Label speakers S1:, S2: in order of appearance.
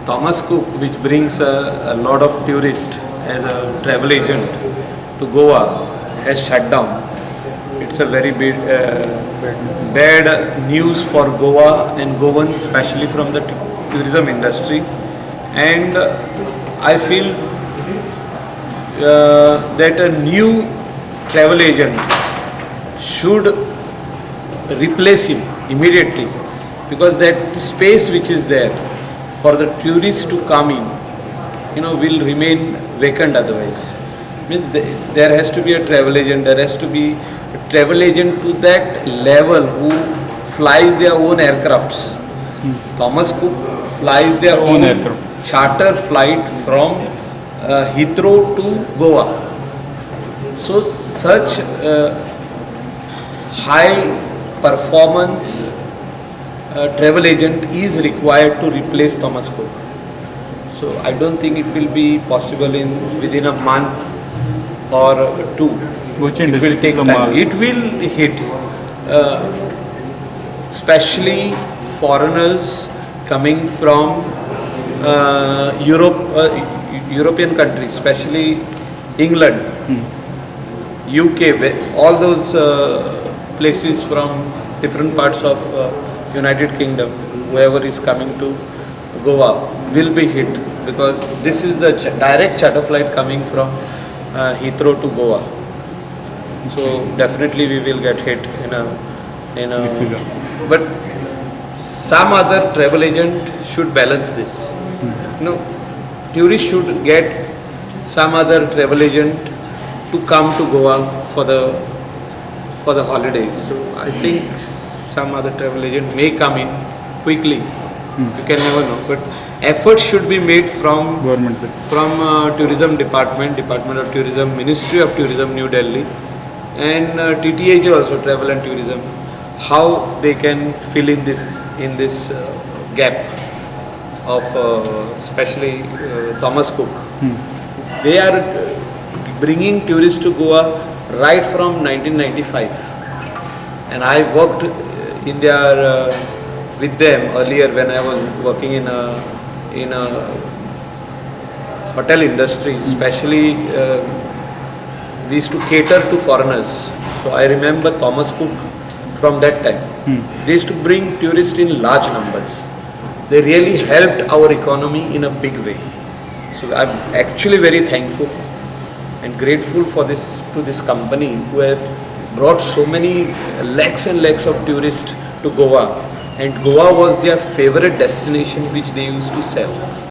S1: Thomas Cook, which brings a lot of tourists as a travel agent to Goa, has shut down. It's a very bad news for Goa and Goans, especially from the tourism industry. And I feel that a new travel agent should replace him immediately, because that space which is there for the tourists to come in, will remain vacant otherwise. Means there has to be a travel agent. There has to be a travel agent to that level who flies their own aircrafts. Thomas Cook flies their own charter flight from Heathrow to Goa. So such high performance travel agent is required to replace Thomas Cook. So I don't think it will be possible within a month or two. It will take time. It will hit, especially foreigners coming from European countries, especially England, UK, all those places from different parts of United Kingdom. Whoever is coming to Goa will be hit, because this is the direct charter flight coming from Heathrow to Goa. So definitely we will get hit in a but some other travel agent should balance this. Tourists should get some other travel agent to come to Goa for the holidays. So I think some other travel agent may come in quickly. You can never know, but efforts should be made from government, from tourism department of tourism, Ministry of Tourism, New Delhi, and TTAJ also, travel and tourism, how they can fill in this gap of especially Thomas Cook. They are bringing tourists to Goa right from 1995, and I worked in their with them earlier when I was working in a hotel industry. Especially we used to cater to foreigners. So I remember Thomas Cook from that time. They used to bring tourists in large numbers. They really helped our economy in a big way. So I'm actually very thankful and grateful to this company who have brought so many lakhs and lakhs of tourists to Goa, and Goa was their favorite destination which they used to sell.